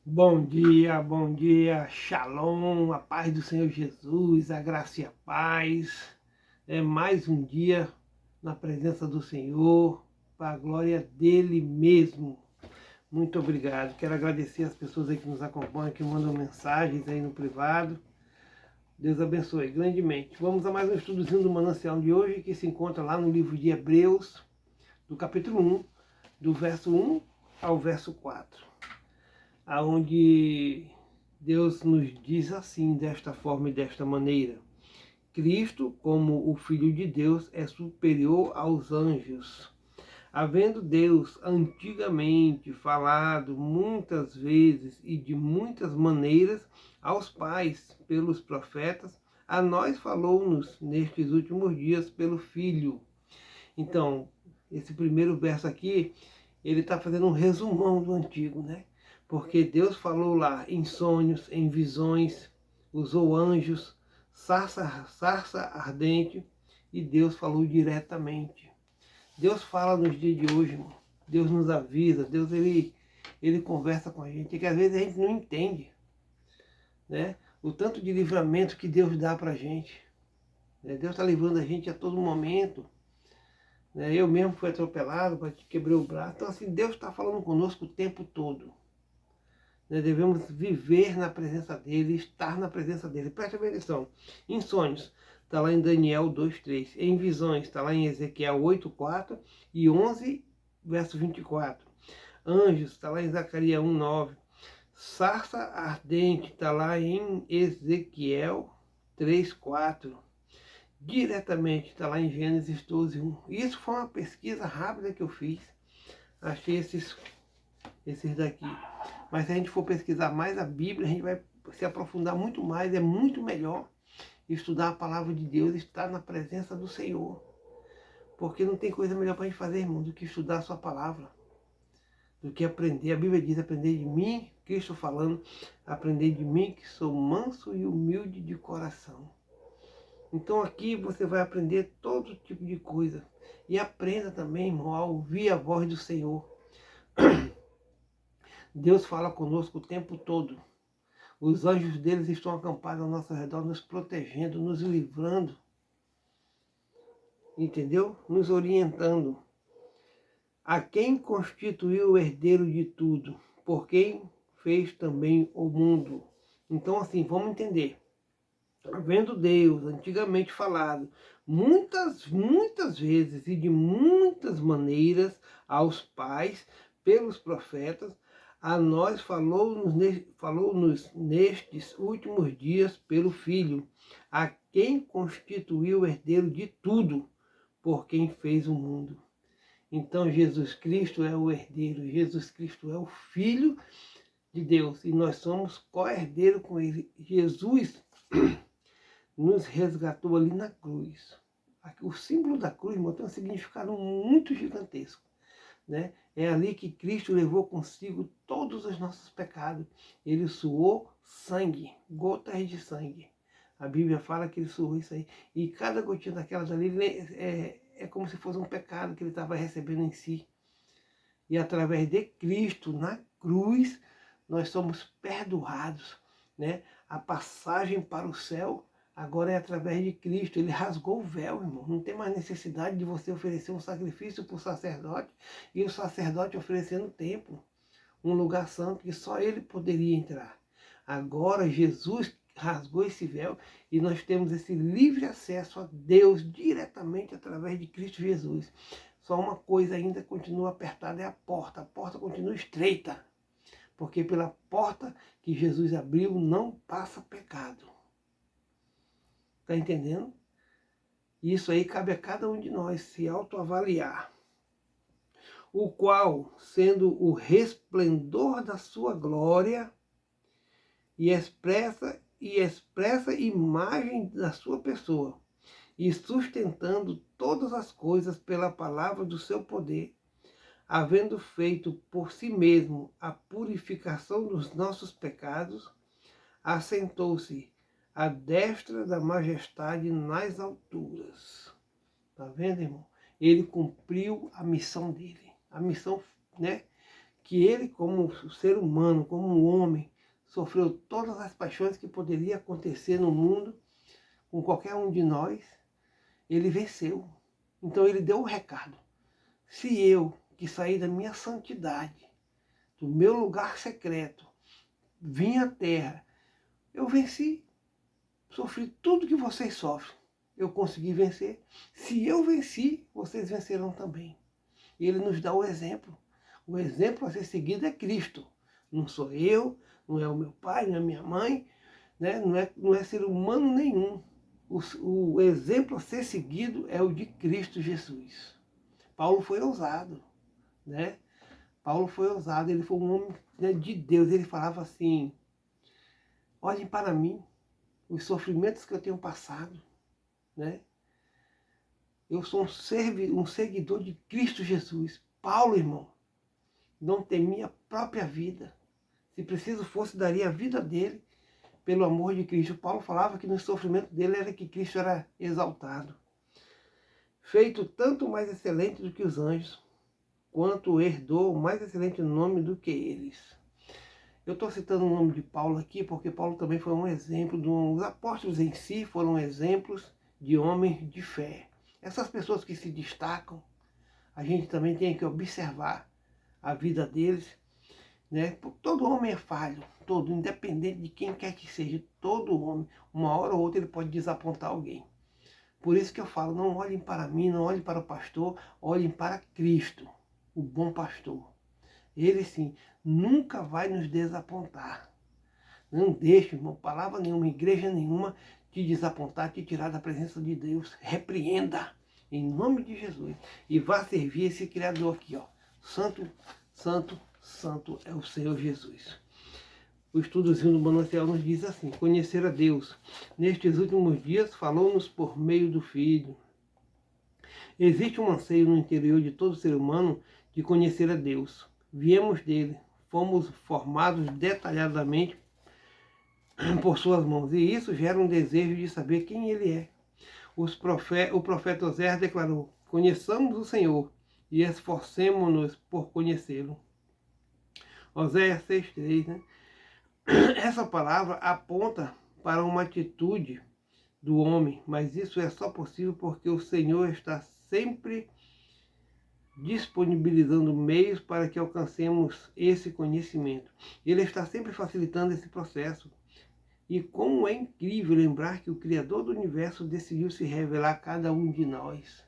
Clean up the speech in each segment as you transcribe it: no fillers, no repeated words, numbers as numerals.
Bom dia, Shalom, a paz do Senhor Jesus, a graça e a paz. É mais um dia na presença do Senhor, para a glória dele mesmo. Muito obrigado. Quero agradecer as pessoas aí que nos acompanham, que mandam mensagens aí no privado. Deus abençoe grandemente. Vamos a mais um estudozinho do Manancial de hoje, que se encontra lá no livro de Hebreus, do capítulo 1, do verso 1 ao verso 4. Aonde Deus nos diz assim, desta forma e desta maneira: Cristo, como o Filho de Deus, é superior aos anjos. Havendo Deus antigamente falado muitas vezes e de muitas maneiras aos pais pelos profetas, a nós falou-nos nestes últimos dias pelo Filho. Então, esse primeiro verso aqui, ele está fazendo um resumão do antigo, né? Porque Deus falou lá em sonhos, em visões, usou anjos, sarça ardente, e Deus falou diretamente. Deus fala nos dias de hoje, irmão. Deus nos avisa, Deus ele conversa com a gente, que às vezes a gente não entende, né? O tanto de livramento que Deus dá para a gente. Né? Deus está livrando a gente a todo momento. Né? Eu mesmo fui atropelado, quebrei o braço. Então assim, Deus está falando conosco o tempo todo. Nós devemos viver na presença dele, estar na presença dele. Presta atenção. Em sonhos, está lá em Daniel 2:3. Em visões, está lá em Ezequiel 8:4 e 11, verso 24. Anjos, está lá em Zacarias 1:9. Sarça ardente, está lá em Ezequiel 3:4. Diretamente, está lá em Gênesis 12:1. Isso foi uma pesquisa rápida que eu fiz. Achei esses daqui. Mas se a gente for pesquisar mais a Bíblia, a gente vai se aprofundar muito mais, é muito melhor estudar a palavra de Deus, estar na presença do Senhor. Porque não tem coisa melhor para a gente fazer, irmão, do que estudar a sua palavra, do que aprender. A Bíblia diz: aprender de mim, Cristo falando, aprender de mim que sou manso e humilde de coração. Então aqui você vai aprender todo tipo de coisa. E aprenda também, irmão, a ouvir a voz do Senhor. Deus fala conosco o tempo todo. Os anjos deles estão acampados ao nosso redor, nos protegendo, nos livrando, entendeu? Nos orientando. A quem constituiu o herdeiro de tudo, por quem fez também o mundo. Então assim, vamos entender. Havendo Deus antigamente falado muitas vezes e de muitas maneiras aos pais pelos profetas, a nós falou-nos nestes últimos dias pelo Filho, a quem constituiu o herdeiro de tudo, por quem fez o mundo. Então Jesus Cristo é o herdeiro, Jesus Cristo é o Filho de Deus, e nós somos co-herdeiros com ele. Jesus nos resgatou ali na cruz. O símbolo da cruz, irmão, tem um significado muito gigantesco. Né? É ali que Cristo levou consigo todos os nossos pecados. Ele suou sangue, gotas de sangue. A Bíblia fala que ele suou isso aí. E cada gotinha daquelas ali é como se fosse um pecado que ele estava recebendo em si. E através de Cristo, na cruz, nós somos perdoados. Né? A passagem para o céu agora é através de Cristo. Ele rasgou o véu, irmão. Não tem mais necessidade de você oferecer um sacrifício para o sacerdote e o sacerdote oferecendo templo, um lugar santo que só ele poderia entrar. Agora Jesus rasgou esse véu e nós temos esse livre acesso a Deus diretamente através de Cristo Jesus. Só uma coisa ainda continua apertada, é a porta continua estreita, porque pela porta que Jesus abriu não passa pecado. Está entendendo? Isso aí cabe a cada um de nós se autoavaliar. O qual, sendo o resplendor da sua glória e expressa imagem da sua pessoa, e sustentando todas as coisas pela palavra do seu poder, havendo feito por si mesmo a purificação dos nossos pecados, assentou-se à destra da majestade nas alturas. Tá vendo, irmão? Ele cumpriu a missão dele. A missão, né, que ele, como ser humano, como homem, sofreu todas as paixões que poderia acontecer no mundo, com qualquer um de nós, ele venceu. Então ele deu o recado. Se eu, que saí da minha santidade, do meu lugar secreto, vim à terra, eu venci, sofri tudo que vocês sofrem. Eu consegui vencer. Se eu venci, vocês vencerão também. E ele nos dá o exemplo. O exemplo a ser seguido é Cristo. Não sou eu, não é o meu pai, não é minha mãe, né? não é ser humano nenhum. O exemplo a ser seguido é o de Cristo Jesus. Paulo foi ousado, né? Paulo foi ousado, ele foi um homem, né, de Deus. Ele falava assim: olhem para mim, os sofrimentos que eu tenho passado, né? Eu sou um seguidor de Cristo Jesus. Paulo, irmão, não temia a própria vida. Se preciso fosse, daria a vida dele pelo amor de Cristo. Paulo falava que no sofrimento dele era que Cristo era exaltado. Feito tanto mais excelente do que os anjos, quanto herdou o mais excelente nome do que eles. Eu estou citando o nome de Paulo aqui porque Paulo também foi um exemplo. Os apóstolos em si foram exemplos de homens de fé. Essas pessoas que se destacam, a gente também tem que observar a vida deles, né? Todo homem é falho, todo, independente de quem quer que seja, todo homem, uma hora ou outra ele pode desapontar alguém. Por isso que eu falo, não olhem para mim, não olhem para o pastor, olhem para Cristo, o bom pastor. Ele sim, nunca vai nos desapontar. Não deixe, irmão, palavra nenhuma, igreja nenhuma, te desapontar, te tirar da presença de Deus. Repreenda, em nome de Jesus. E vá servir esse Criador aqui, ó. Santo, santo, santo é o Senhor Jesus. O estudozinho do Manancial nos diz assim: conhecer a Deus. Nestes últimos dias, falou-nos por meio do Filho. Existe um anseio no interior de todo ser humano de conhecer a Deus. Viemos dele, fomos formados detalhadamente por suas mãos, e isso gera um desejo de saber quem ele é. O profeta Oséias declarou: conheçamos o Senhor e esforcemo-nos por conhecê-lo. Oséias 6,3, né? Essa palavra aponta para uma atitude do homem, mas isso é só possível porque o Senhor está sempre disponibilizando meios para que alcancemos esse conhecimento. Ele está sempre facilitando esse processo. E como é incrível lembrar que o Criador do Universo decidiu se revelar a cada um de nós.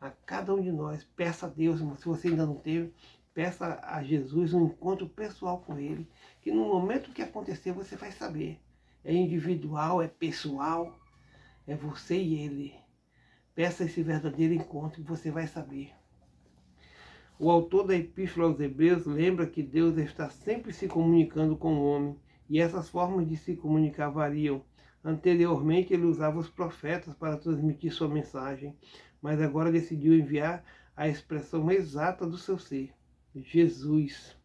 A cada um de nós. Peça a Deus, irmão, se você ainda não teve, peça a Jesus um encontro pessoal com Ele, que no momento que acontecer você vai saber. É individual, é pessoal, é você e Ele. Peça esse verdadeiro encontro e você vai saber. O autor da Epístola aos Hebreus lembra que Deus está sempre se comunicando com o homem, e essas formas de se comunicar variam. Anteriormente ele usava os profetas para transmitir sua mensagem, mas agora decidiu enviar a expressão exata do seu ser, Jesus.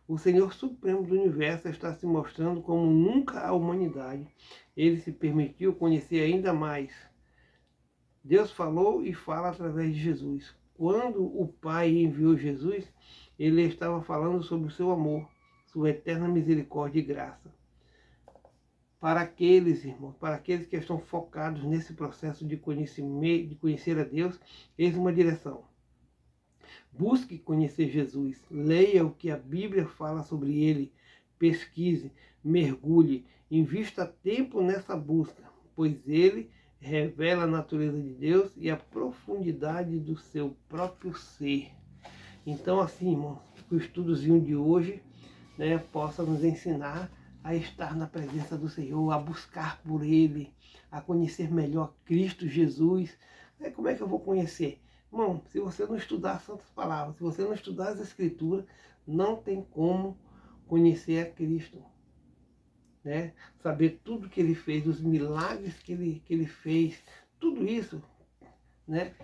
O Senhor Supremo do Universo está se mostrando como nunca à humanidade. Ele se permitiu conhecer ainda mais. Deus falou e fala através de Jesus. Quando o Pai enviou Jesus, ele estava falando sobre o seu amor, sua eterna misericórdia e graça. Para aqueles, irmãos, para aqueles que estão focados nesse processo de conhecer a Deus, eis uma direção. Busque conhecer Jesus, leia o que a Bíblia fala sobre ele, pesquise, mergulhe, invista tempo nessa busca, pois ele revela a natureza de Deus e a profundidade do seu próprio ser. Então, assim, irmãos, que o estudozinho de hoje, né, possa nos ensinar a estar na presença do Senhor, a buscar por Ele, a conhecer melhor Cristo Jesus. Como é que eu vou conhecer? Irmão, se você não estudar as Santas Palavras, se você não estudar as Escrituras, não tem como conhecer a Cristo. Né? Saber tudo que ele fez, os milagres que ele fez, tudo isso, né?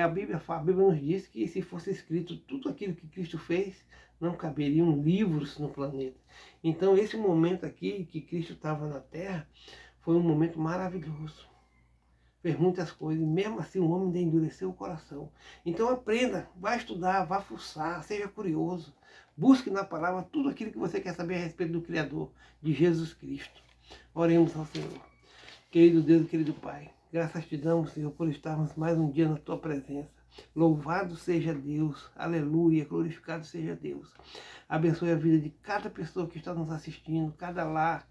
A Bíblia nos diz que se fosse escrito tudo aquilo que Cristo fez, não caberiam livros no planeta. Então esse momento aqui que Cristo estava na Terra foi um momento maravilhoso. fez muitas coisas, e mesmo assim o homem ainda endureceu o coração. Então aprenda, vá estudar, vá fuçar, seja curioso. Busque na palavra tudo aquilo que você quer saber a respeito do Criador, de Jesus Cristo. Oremos ao Senhor. Querido Deus e querido Pai, graças te damos, Senhor, por estarmos mais um dia na tua presença. Louvado seja Deus, aleluia, glorificado seja Deus. Abençoe a vida de cada pessoa que está nos assistindo, cada lar,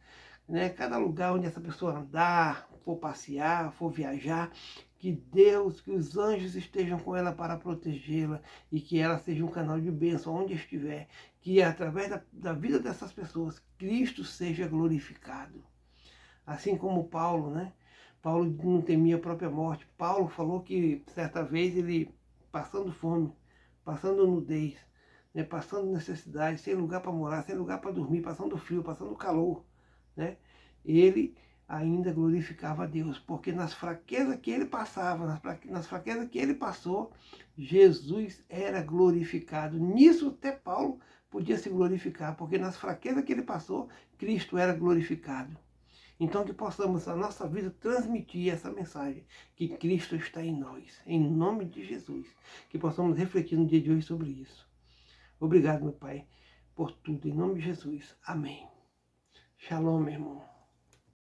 né, cada lugar onde essa pessoa andar, for passear, for viajar, que Deus, que os anjos estejam com ela para protegê-la e que ela seja um canal de bênção onde estiver, que através da vida dessas pessoas, Cristo seja glorificado. Assim como Paulo, né? Paulo não temia a própria morte. Paulo falou que certa vez ele, passando fome, passando nudez, né, passando necessidade, sem lugar para morar, sem lugar para dormir, passando frio, passando calor, né, ele ainda glorificava a Deus, porque nas fraquezas que ele passava, nas fraquezas que ele passou, Jesus era glorificado. Nisso até Paulo podia se glorificar, porque nas fraquezas que ele passou, Cristo era glorificado. Então que possamos, na nossa vida, transmitir essa mensagem, que Cristo está em nós, em nome de Jesus. Que possamos refletir no dia de hoje sobre isso. Obrigado, meu Pai, por tudo, em nome de Jesus. Amém. Shalom, meu irmão.